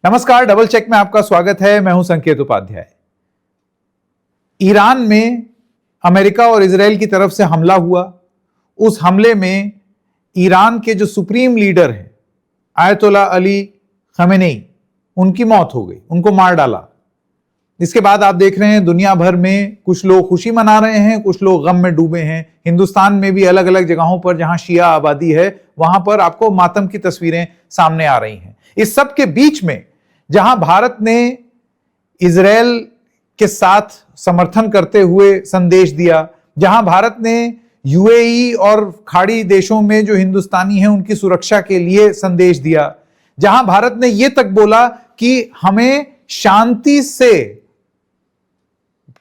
नमस्कार, double check में आपका स्वागत है। मैं हूं संकेत उपाध्याय। ईरान में अमेरिका और इजराइल की तरफ से हमला हुआ। उस हमले में ईरान के जो सुप्रीम लीडर हैं आयतोल्ला अली खमेनेई, उनकी मौत हो गई, उनको मार डाला। इसके बाद आप देख रहे हैं दुनिया भर में कुछ लोग खुशी मना रहे हैं, कुछ लोग गम में डूबे हैं। हिंदुस्तान में भी अलग अलग जगहों पर जहां शिया आबादी है वहां पर आपको मातम की तस्वीरें सामने आ रही हैं। इस सब के बीच में जहां भारत ने इजराइल के साथ समर्थन करते हुए संदेश दिया, जहां भारत ने यूएई और खाड़ी देशों में जो हिंदुस्तानी हैं उनकी सुरक्षा के लिए संदेश दिया, जहां भारत ने यह तक बोला कि हमें शांति से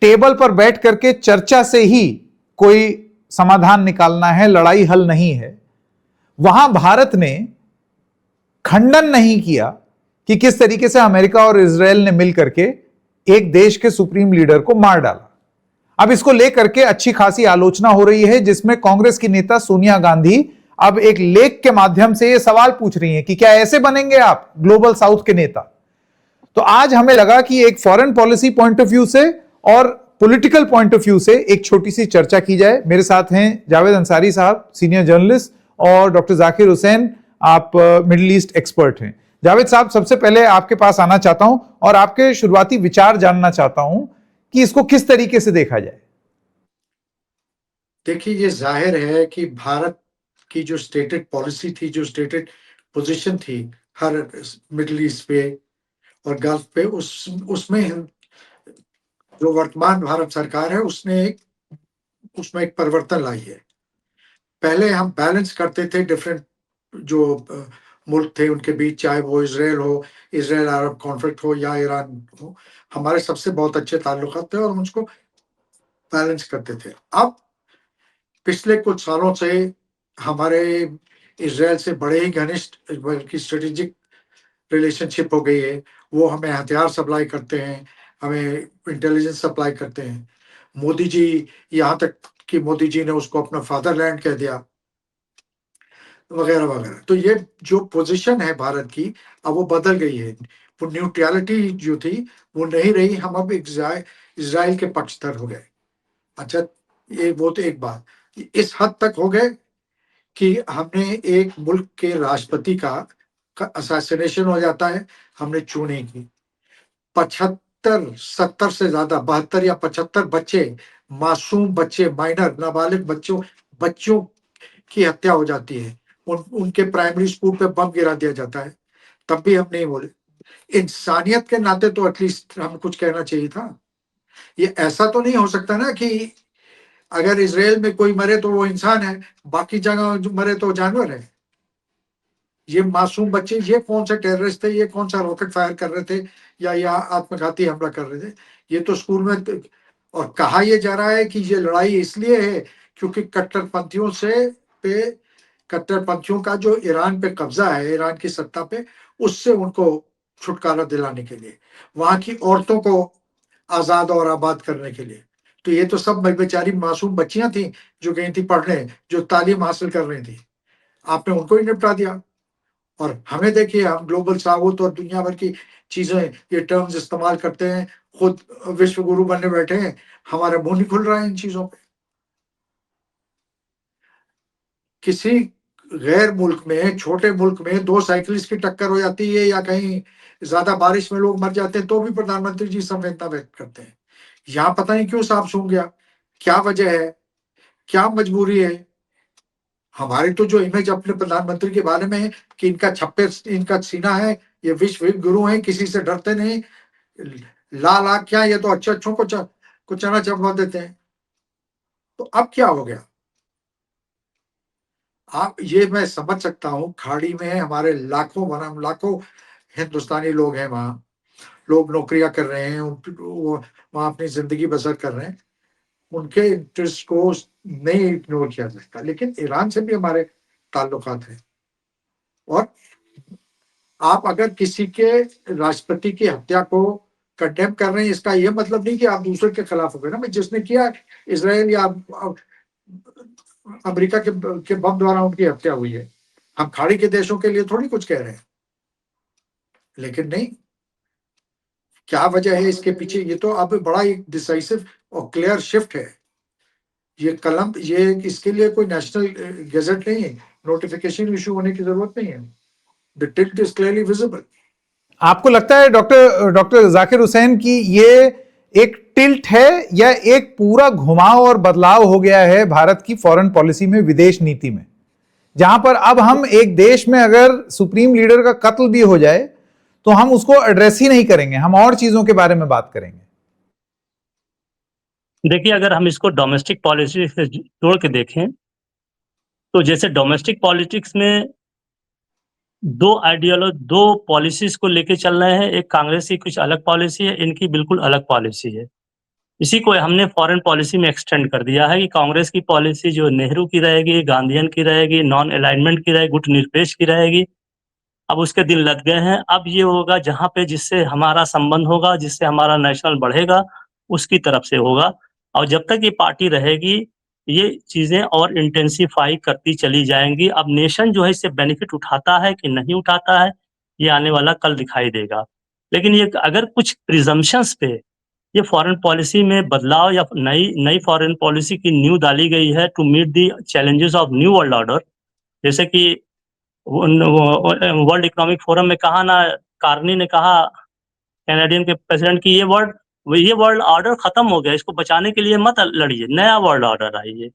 टेबल पर बैठ करके चर्चा से ही कोई समाधान निकालना है, लड़ाई हल नहीं है, वहां भारत ने खंडन नहीं किया कि किस तरीके से अमेरिका और इजराइल ने मिलकर के एक देश के सुप्रीम लीडर को मार डाला। अब इसको लेकर के अच्छी खासी आलोचना हो रही है, जिसमें कांग्रेस की नेता सोनिया गांधी अब एक लेख के माध्यम से यह सवाल पूछ रही हैं कि क्या ऐसे बनेंगे आप ग्लोबल साउथ के नेता। तो आज हमें लगा कि एक foreign policy point of view से और पॉलिटिकल पॉइंट ऑफ व्यू से एक छोटी सी चर्चा की जाए। मेरे साथ हैं जावेद अंसारी साहब, सीनियर जर्नलिस्ट, और डॉक्टर जाकिर हुसैन, आप मिडिल ईस्ट एक्सपर्ट हैं। जावेद साहब, सबसे पहले आपके पास आना चाहता हूं और आपके शुरुआती विचार जानना चाहता हूं कि इसको किस तरीके से देखा जाए। देखिए, ये जाहिर है कि भारत की जो स्टेटेड पॉलिसी थी, जो स्टेटेड पोजीशन थी हर मिडिल ईस्ट पे और गल्फ पे, उसमें जो वर्तमान भारत सरकार है उसमें एक परिवर्तन लाई है। पहले हम बैलेंस करते थे डिफरेंट जो मुल्क थे उनके बीच, चाहे वो इजराइल अरब कॉन्फ्लिक्ट हो या ईरान हो, हमारे सबसे बहुत अच्छे ताल्लुकात थे और हम उसको बैलेंस करते थे। अब पिछले कुछ सालों से हमारे इजराइल से बड़े ही घनिष्ठ बल्कि स्ट्रेटेजिक रिलेशनशिप हो गई है। वो हमें हथियार सप्लाई करते हैं, हमें इंटेलिजेंस सप्लाई करते हैं। मोदी जी, यहाँ तक कि मोदी जी ने उसको अपना फादरलैंड कह दिया, वगैरह वगैरह। तो ये जो पोजीशन है भारत की, अब वो बदल गई है। वो न्यूट्रलिटी जो थी वो नहीं रही, हम अब इजराइल के पक्षधर हो गए। अच्छा, ये वो तो एक बात इस हद तक हो गए कि हमने एक मुल्क के राष्ट्रपति का असैसिनेशन हो जाता है, हमने चू नहीं की। 75-70 से ज्यादा 72 या 75 बच्चे, मासूम बच्चे, माइनर नाबालिग बच्चों की हत्या हो जाती है। उनके प्राइमरी स्कूल पे बम गिरा दिया जाता है, तब भी हम नहीं बोले। इंसानियत के नाते तो एटलीस्ट हम कुछ कहना चाहिए था। ये ऐसा तो नहीं हो सकता ना कि अगर इजराइल में कोई मरे तो वो इंसान है, बाकी जगह जो मरे तो जानवर है। ये मासूम बच्चे, ये कौन से टेररिस्ट थे, ये कौन सा रॉकेट फायर कर रहे थे या आत्मघाती हमला कर रहे थे? ये तो स्कूल में और कहा यह जा रहा है कि ये लड़ाई इसलिए है क्योंकि कट्टरपंथियों का जो ईरान पे कब्जा है, ईरान की सत्ता पे, उससे उनको छुटकारा दिलाने के लिए, वहां की औरतों को आजाद और आबाद करने के लिए। तो ये तो सब बेचारी मासूम बच्चियां थी जो गई थी पढ़ने, जो तालीम हासिल कर रही थी। आपने उनको ही निपटा दिया। और हमें देखिए, हम ग्लोबल साउथ और दुनिया भर की चीजें, ये टर्म्स इस्तेमाल करते हैं, खुद विश्व गुरु बनने बैठे हैं, हमारा मुंह नहीं खुल रहा है इन चीजों पे। किसी गैर मुल्क में, छोटे मुल्क में 2 साइकिलिस्ट की टक्कर हो जाती है या कहीं ज्यादा बारिश में लोग मर जाते हैं तो भी प्रधानमंत्री जी संवेदना व्यक्त करते हैं। यहाँ पता नहीं क्यों साफ सूंघ गया, क्या वजह है, क्या मजबूरी है? हमारी तो जो इमेज अपने प्रधानमंत्री के बारे में है कि इनका सीना है, ये विश्व गुरु हैं, किसी से डरते नहीं, लाल आग क्या, ये तो अच्छों को चना चबवा देते हैं। तो अब क्या हो गया? आप ये मैं समझ सकता हूँ, खाड़ी में हमारे लाखों हिंदुस्तानी लोग हैं, वहाँ लोग नौकरियां कर रहे हैं, वो वहाँ अपनी जिंदगी बसर कर रहे हैं, उनके इंटरेस्ट को नहीं इग्नोर किया जा सकता। लेकिन ईरान से भी हमारे ताल्लुकात हैं, और आप अगर किसी के राष्ट्रपति की हत्या को कंडेम कर रहे हैं, इसका यह मतलब नहीं कि आप दूसरे के खिलाफ हो गए ना। जिसने किया, इसराइल या अमेरिका के बम द्वारा उनकी हत्या हुई है, हम खाड़ी के देशों के लिए थोड़ी कुछ कह रहे हैं। लेकिन नहीं, क्या वजह है इसके पीछे? ये तो अब बड़ा एक डिसाइसिव और क्लियर शिफ्ट है। ये इसके लिए कोई नेशनल गैजेट नहीं है, नोटिफिकेशन इशू होने की जरूरत नहीं है। The tilt is clearly visible. आपको लगता है डॉक्टर डॉक्टर जाकिर हुसैन की ये एक टिल्ट है या एक पूरा घुमाव और बदलाव हो गया है भारत की फॉरेन पॉलिसी में, विदेश नीति में, जहां पर अब हम एक देश में अगर सुप्रीम लीडर का कत्ल भी हो जाए तो हम उसको एड्रेस ही नहीं करेंगे, हम और चीजों के बारे में बात करेंगे? देखिए, अगर हम इसको डोमेस्टिक पॉलिसी से जोड़ के देखें, तो जैसे डोमेस्टिक पॉलिटिक्स में दो पॉलिसीज को लेके चल रहे हैं। एक कांग्रेस की कुछ अलग पॉलिसी है, इनकी बिल्कुल अलग पॉलिसी है। इसी को हमने फॉरेन पॉलिसी में एक्सटेंड कर दिया है कि कांग्रेस की पॉलिसी जो नेहरू की रहेगी, गांधीयन की रहेगी, नॉन अलाइनमेंट की रहेगी, गुटनिरपेक्ष की रहेगी। अब उसके दिन लग गए हैं। अब ये होगा जहाँ पे जिससे हमारा संबंध होगा, जिससे हमारा नेशनल बढ़ेगा, उसकी तरफ से होगा। और जब तक ये पार्टी रहेगी, ये चीजें और इंटेंसिफाई करती चली जाएंगी। अब नेशन जो है इससे बेनिफिट उठाता है कि नहीं उठाता है, ये आने वाला कल दिखाई देगा। लेकिन ये अगर कुछ प्रिजम्पशंस पे ये फॉरेन पॉलिसी में बदलाव या नई नई फॉरेन पॉलिसी की नींव डाली गई है to meet the challenges of new world order. जैसे कि वर्ल्ड इकोनॉमिक फोरम में कहा ना, कार्नी ने कहा कैनेडियन के प्रेसिडेंट की ये वर्ल्ड ऑर्डर खत्म हो गया, इसको बचाने के लिए मत लड़िए, नया वर्ल्ड ऑर्डर आइए।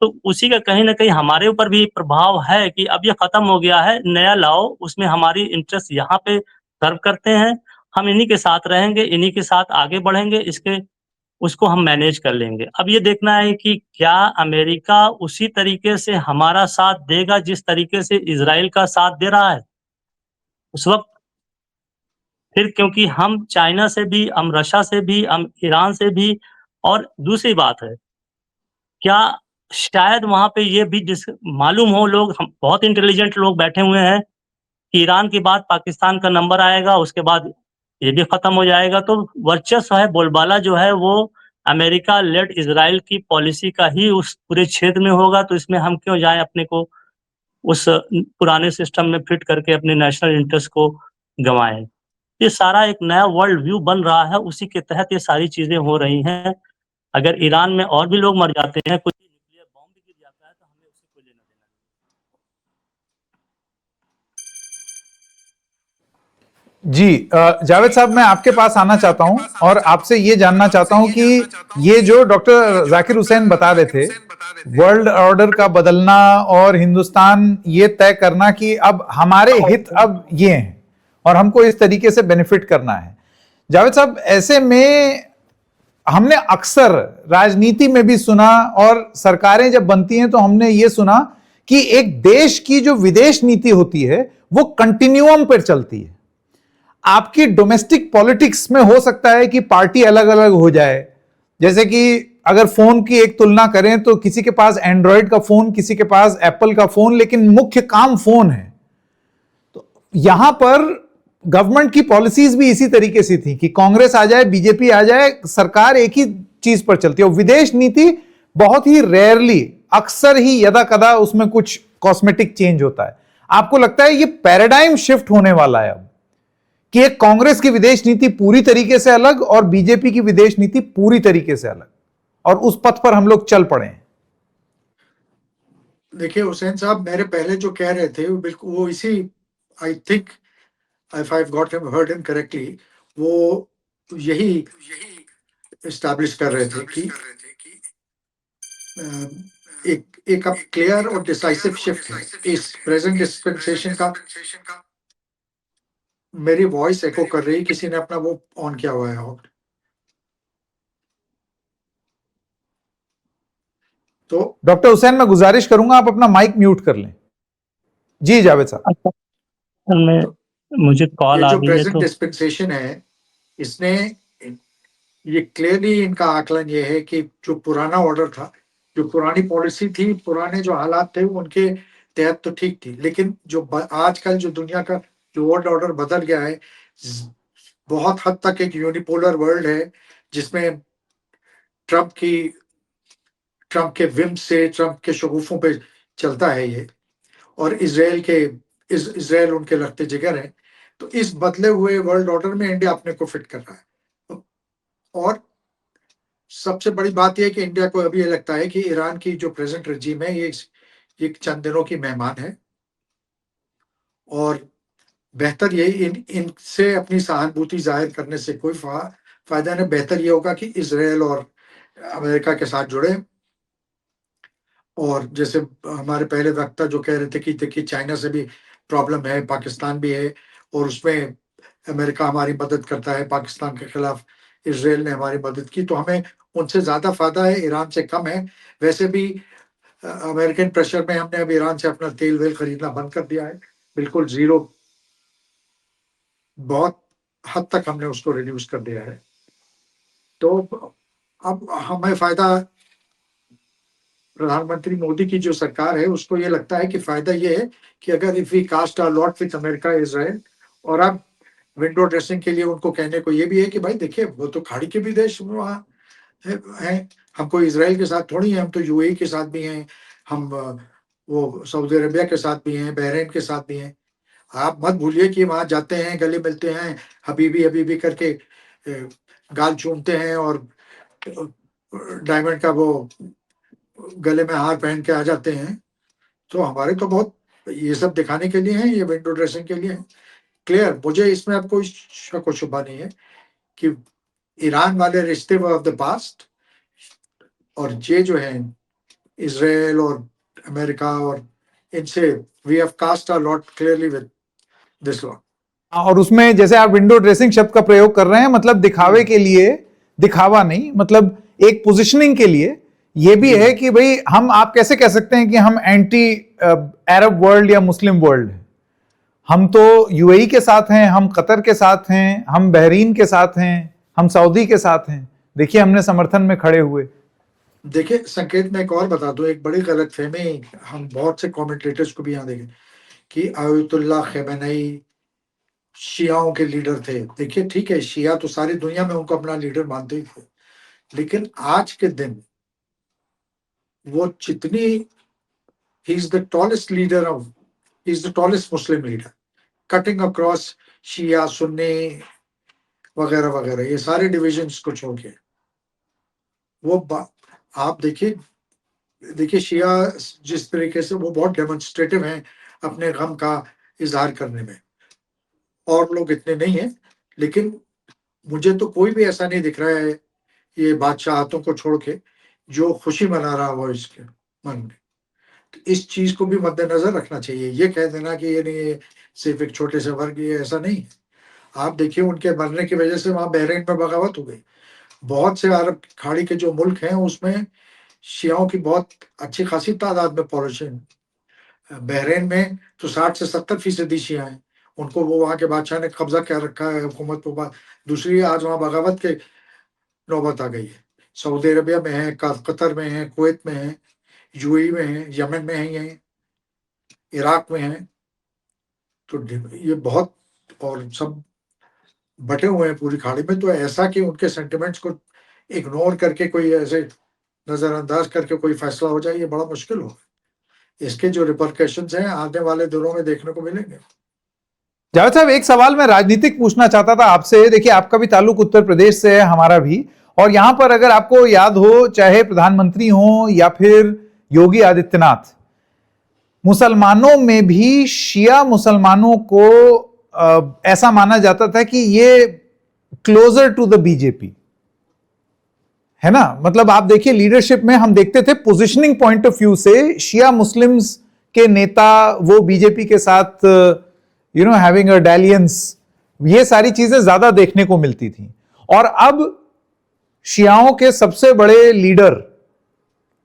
तो उसी का कहीं ना कहीं हमारे ऊपर भी प्रभाव है कि अब ये खत्म हो गया है, नया लाओ, उसमें हमारी इंटरेस्ट यहाँ पे सर्व करते हैं, हम इन्हीं के साथ रहेंगे, इन्हीं के साथ आगे बढ़ेंगे, इसके उसको हम मैनेज कर लेंगे। अब ये देखना है कि क्या अमेरिका उसी तरीके से हमारा साथ देगा जिस तरीके से इजराइल का साथ दे रहा है उस वक्त। फिर क्योंकि हम चाइना से भी, हम रशिया से भी, हम ईरान से भी, और दूसरी बात है, क्या शायद वहां पे ये भी मालूम हो, लोग हम बहुत इंटेलिजेंट लोग बैठे हुए हैं कि ईरान के बाद पाकिस्तान का नंबर आएगा, उसके बाद ये भी खत्म हो जाएगा। तो वर्चस्व है, बोलबाला जो है वो अमेरिका लेड इजराइल की पॉलिसी का ही उस पूरे क्षेत्र में होगा। तो इसमें हम क्यों जाएं अपने को उस पुराने सिस्टम में फिट करके अपने नेशनल इंटरेस्ट को गंवाएं। ये सारा एक नया वर्ल्ड व्यू बन रहा है, उसी के तहत ये सारी चीजें हो रही हैं। अगर ईरान में और भी लोग मर जाते हैं, कुछ न्यूक्लियर बॉम्ब भी गिर जाता है, तो हमें उससे कोई लेना देना जी, जावेद साहब, मैं आपके पास आना चाहता हूं और आपसे ये जानना चाहता हूं कि ये जो डॉक्टर जाकिर हुसैन बता रहे थे, वर्ल्ड ऑर्डर का बदलना और हिंदुस्तान ये तय करना कि अब हमारे हित अब ये हैं और हमको इस तरीके से बेनिफिट करना है। जावेद साहब, ऐसे में हमने अक्सर राजनीति में भी सुना और सरकारें जब बनती हैं तो हमने ये सुना कि एक देश की जो विदेश नीति होती है वो कंटिन्यूअम पर चलती है। आपकी डोमेस्टिक पॉलिटिक्स में हो सकता है कि पार्टी अलग अलग हो जाए, जैसे कि अगर फोन की एक तुलना करें तो किसी के पास एंड्रॉयड का फोन, किसी के पास एप्पल का फोन, लेकिन मुख्य काम फोन है। तो यहां पर गवर्नमेंट की पॉलिसीज भी इसी तरीके से थी कि कांग्रेस आ जाए, बीजेपी आ जाए, सरकार एक ही चीज पर चलती है। और विदेश नीति बहुत ही रेयरली, अक्सर ही यदा कदा उसमें कुछ कॉस्मेटिक चेंज होता है। आपको लगता है ये पैराडाइम शिफ्ट होने वाला है अब कि एक कांग्रेस की विदेश नीति पूरी तरीके से अलग और बीजेपी की विदेश नीति पूरी तरीके से अलग, और उस पथ पर हम लोग चल पड़े हैं? देखिए हुसैन साहब, मेरे पहले जो कह रहे थे वो बिल्कुल वो इसी, I think if I got him heard him correctly, वो यही एस्टैब्लिश कर रहे थे कि एक अब क्लियर और डिसाइसिव शिफ्ट है इस प्रेजेंट डिस्पेंसेशन का। मेरी वॉइस एको कर रही, किसी ने अपना वो ऑन किया हुआ है। और तो डॉक्टर हुसैन, मैं गुजारिश करूंगा आप अपना माइक म्यूट कर लें। जी जावेद साहब। अच्छा, मैं मुझे कॉल ये आ जो गई है प्रेजेंट तो डिस्पेंसेशन है, इसने ये क्लियरली इनका आकलन ये है कि जो पुराना ऑर्डर था, जो पुरानी पॉलिसी थी, पुराने जो हालात थे उनके तहत तो ठीक थी, लेकिन जो आजकल जो दुनिया का जो वर्ल्ड ऑर्डर बदल गया है, बहुत हद तक एक यूनिपोलर वर्ल्ड है, जिसमें ट्रम्प के विम से, ट्रम्प के शगुफों पे चलता है ये। और इसराइल उनके लगते जिगर हैं। तो इस बदले हुए वर्ल्ड ऑर्डर में इंडिया अपने को फिट कर रहा है। और सबसे बड़ी बात यह है कि इंडिया को अभी ये लगता है कि ईरान की जो प्रेजेंट रजीम है ये चंद दिनों की मेहमान है, और बेहतर यही इनसे अपनी सहानुभूति जाहिर करने से कोई फायदा नहीं। बेहतर ये होगा कि इसराइल और अमेरिका के साथ जुड़े। और जैसे हमारे पहले वक्ता जो कह रहे थे कि देखिए चाइना से भी प्रॉब्लम है, पाकिस्तान भी है, और उसमें अमेरिका हमारी मदद करता है, पाकिस्तान के खिलाफ इसराइल ने हमारी मदद की, तो हमें उनसे ज़्यादा फायदा है, ईरान से कम है। वैसे भी अमेरिकन प्रेशर में हमने अब ईरान से अपना तेल वेल खरीदना बंद कर दिया है, बिल्कुल ज़ीरो, बहुत हद तक हमने उसको रिड्यूस कर दिया है। तो अब हमें फ़ायदा, प्रधानमंत्री मोदी की जो सरकार है उसको ये लगता है कि फायदा ये है कि अगर if we cast our lot with America Israel, और अब विंडो ड्रेसिंग के लिए उनको कहने को ये भी है कि भाई देखिए वो तो खाड़ी के भी देश वहाँ हैं, हमको इजराइल के साथ थोड़ी है, हम तो यूएई के साथ भी हैं, हम वो सऊदी अरबिया के साथ भी हैं, बहरीन के साथ भी हैं। आप मत भूलिए कि वहाँ जाते हैं, गले मिलते हैं, हबीबी हबीबी करके गाल चूमते हैं, और डायमंड का वो गले में हार पहन के आ जाते हैं। तो हमारे तो बहुत ये सब दिखाने के लिए है, ये विंडो ड्रेसिंग के लिए है। क्लियर, मुझे इसमें अब कोई शक व शुबा नहीं है कि ईरान वाले रिश्ते व ऑफ द पास्ट, और ये जो है इसराइल और अमेरिका, और इनसे we have cast our lot clearly with this lot. और उसमें जैसे आप विंडो ड्रेसिंग शब्द का प्रयोग कर रहे हैं, मतलब दिखावे के लिए, दिखावा नहीं, मतलब एक पोजिशनिंग के लिए। ये भी है कि भाई हम, आप कैसे कह सकते हैं कि हम एंटी अरब वर्ल्ड या मुस्लिम वर्ल्ड है? हम तो यूएई के साथ हैं, हम कतर के साथ हैं, हम बहरीन के साथ हैं, हम सऊदी के साथ हैं। देखिए हमने समर्थन में खड़े हुए। देखिए संकेत में एक और बता दूं, एक बड़ी गलत फहमी हम बहुत से कमेंटेटर्स को भी यहाँ देखें कि आयतुल्लाह खमेनी शियाओं के लीडर थे। देखिए ठीक है, शिया तो सारी दुनिया में उनको अपना लीडर मानते ही थे, लेकिन आज के दिन वो जितनी, he is the tallest leader of, he is the tallest Muslim leader, cutting across शिया सुन्नी वगैरह वगैरह, ये सारे डिविजन्स को छोड़ के वो आप देखिए शिया जिस तरीके से वो बहुत डेमोन्स्ट्रेटिव हैं अपने गम का इजहार करने में, और लोग इतने नहीं हैं। लेकिन मुझे तो कोई भी ऐसा नहीं दिख रहा है ये बादशाहतों को छोड़ के जो खुशी मना रहा हो इसके मन में। तो इस चीज को भी मद्देनजर रखना चाहिए। ये कह देना कि ये नहीं, ये सिर्फ एक छोटे से वर्ग, ये ऐसा नहीं है। आप देखिए उनके मरने की वजह से वहां बहरीन में बगावत हो गई। बहुत से अरब खाड़ी के जो मुल्क हैं उसमें शियाओं की बहुत अच्छी खासी तादाद में पॉपुलेशन। बहरीन में तो 60 से 70% शिया हैं, उनको वो वहाँ के बादशाह ने कब्जा कर रखा है हुकूमत पर। दूसरी आज वहाँ बगावत के नौबत आ गई है। सऊदी अरबिया में है, कतर में है, कुवैत में है, यूएई में है, यमन में है, ये इराक में है। तो ये बहुत, और सब बटे हुए हैं पूरी खाड़ी में। तो ऐसा कि उनके सेंटिमेंट्स को इग्नोर करके कोई ऐसे नजरअंदाज करके कोई फैसला हो जाए, ये बड़ा मुश्किल होगा। इसके जो रिपरकशंस हैं आने वाले दिनों में देखने को मिलेंगे। जावेद साहब, एक सवाल मैं राजनीतिक पूछना चाहता था आपसे। देखिए आपका भी ताल्लुक उत्तर प्रदेश से है, हमारा भी, और यहां पर अगर आपको याद हो, चाहे प्रधानमंत्री हो या फिर योगी आदित्यनाथ, मुसलमानों में भी शिया मुसलमानों को ऐसा माना जाता था कि ये क्लोजर टू द बीजेपी है ना। मतलब आप देखिए लीडरशिप में हम देखते थे पोजीशनिंग पॉइंट ऑफ व्यू से शिया मुस्लिम्स के नेता वो बीजेपी के साथ हैविंग अ डालियंस, ये सारी चीजें ज्यादा देखने को मिलती थी। और अब शियाओं के सबसे बड़े लीडर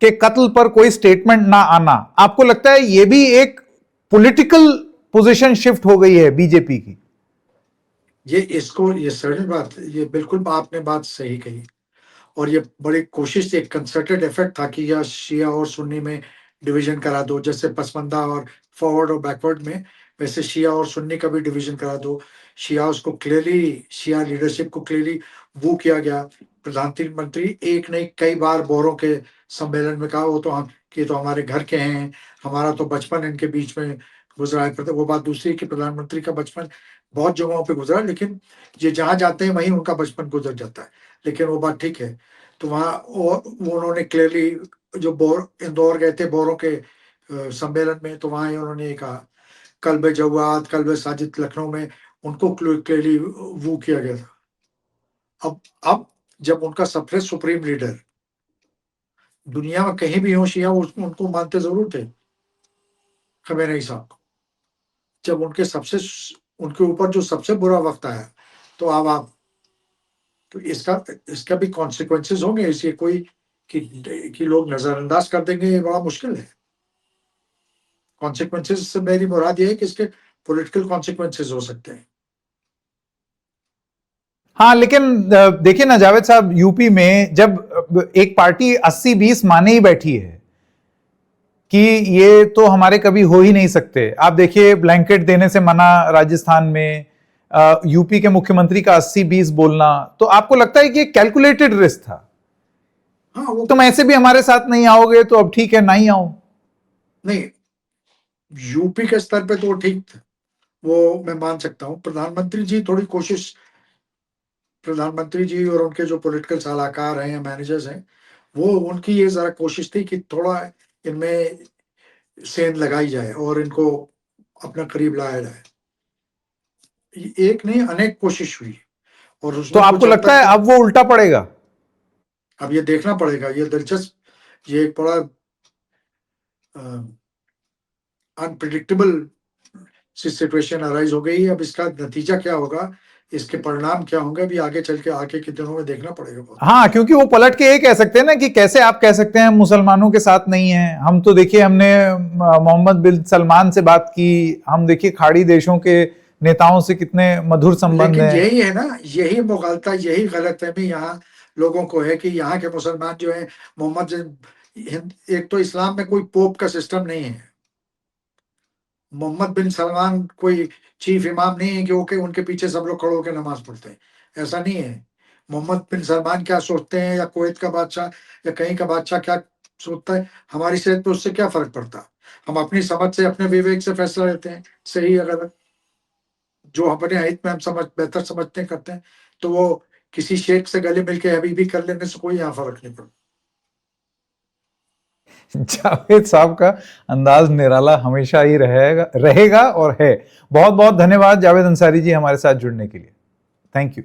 के कत्ल पर कोई स्टेटमेंट ना आना, आपको लगता है यह भी एक पॉलिटिकल पोजीशन शिफ्ट हो गई है बीजेपी की? ये सही बात, ये बिल्कुल आपने बात सही कही। और ये बड़ी कोशिश, एक कंसर्टेड एफर्ट था कि यह शिया और सुन्नी में डिवीजन करा दो, जैसे पसमंदा और फॉरवर्ड और बैकवर्ड में, वैसे शिया और सुन्नी का भी डिवीजन करा दो। शिया उसको क्लियरली, शिया लीडरशिप को क्लियरली वो किया गया। प्रधानमंत्री एक नहीं कई बार बोरों के सम्मेलन में कहा वो तो हम कि तो हमारे घर के हैं, हमारा तो बचपन इनके बीच में गुजरा है। वो बात दूसरी कि प्रधानमंत्री का बचपन बहुत जगहों पे गुजरा, लेकिन ये जहाँ जाते हैं वहीं उनका बचपन गुजर जाता है। लेकिन वो बात ठीक है। तो वहाँ वो उन्होंने क्लियरली जो इंदौर गए थे बोरों के सम्मेलन में, तो वहाँ उन्होंने ये कहा, कल्ब जवाद, कल्ब साजिद लखनऊ में उनको क्लियरली वो किया गया था। अब जब उनका सबसे सुप्रीम लीडर दुनिया में कहीं भी हो शिया, उनको मानते जरूर थे खमेनी साहब को। जब उनके ऊपर जो सबसे बुरा वक्त आया, तो अब आप तो इसका भी कॉन्सिक्वेंसेस होंगे। इसलिए कोई कि लोग नजरअंदाज कर देंगे, ये बड़ा मुश्किल है। कॉन्सिक्वेंसेस से मेरी मुराद ये है कि इसके पॉलिटिकल कॉन्सिक्वेंसेस हो सकते हैं। हाँ, लेकिन देखिए ना जावेद साहब, यूपी में जब एक पार्टी 80-20 माने ही बैठी है कि ये तो हमारे कभी हो ही नहीं सकते। आप देखिए, ब्लैंकेट देने से मना राजस्थान में, यूपी के मुख्यमंत्री का 80-20 बोलना, तो आपको लगता है कि ये कैलकुलेटेड रिस्क था? हाँ, तुम ऐसे भी हमारे साथ नहीं आओगे तो अब ठीक है, नहीं आओ। नहीं, यूपी के स्तर पे तो ठीक था, वो मैं मान सकता हूँ। प्रधानमंत्री जी और उनके जो पॉलिटिकल सलाहकार हैं या मैनेजर्स हैं, वो उनकी ये जरा कोशिश थी कि थोड़ा इनमें सेंध लगाई जाए और इनको अपना करीब लाया जाए। एक नहीं, अनेक कोशिश हुई और तो आपको लगता है अब वो उल्टा पड़ेगा? अब ये देखना पड़ेगा। ये दिलचस्प, ये एक बड़ा अनप्रिडिक्टेबल सिचुएशन अराइज हो गई है। अब इसका नतीजा क्या होगा, इसके परिणाम क्या होंगे, अभी आगे चल के आगे के दिनों में देखना पड़ेगा। हाँ, क्योंकि वो पलट के ये कह सकते हैं ना कि कैसे आप कह सकते हैं मुसलमानों के साथ नहीं है। हम तो देखिए, हमने मोहम्मद बिन सलमान से बात की, हम देखिए खाड़ी देशों के नेताओं से कितने मधुर संबंध हैं। यही है ना, यही मुगालता, यही गलतफहमी यहाँ लोगों को है कि यहाँ के मुसलमान जो है एक तो इस्लाम में कोई पोप का सिस्टम नहीं है। मोहम्मद बिन सलमान कोई चीफ इमाम नहीं है कि उनके पीछे सब लोग खड़े होकर नमाज पढ़ते हैं, ऐसा नहीं है। मोहम्मद बिन सलमान क्या सोचते हैं, या कुवैत का बादशाह या कहीं का बादशाह क्या सोचता है, हमारी सेहत पे उससे क्या फर्क पड़ता। हम अपनी समझ से, अपने विवेक से फैसला लेते हैं, सही या गलत। जो अपने हित में हम बेहतर समझते हैं, करते हैं। तो वो किसी शेख से गले मिलके अभी भी कर लेने से कोई यहाँ फर्क नहीं पड़ता। जावेद साहब का अंदाज निराला हमेशा ही रहेगा और है। बहुत बहुत धन्यवाद जावेद अंसारी जी हमारे साथ जुड़ने के लिए। Thank you.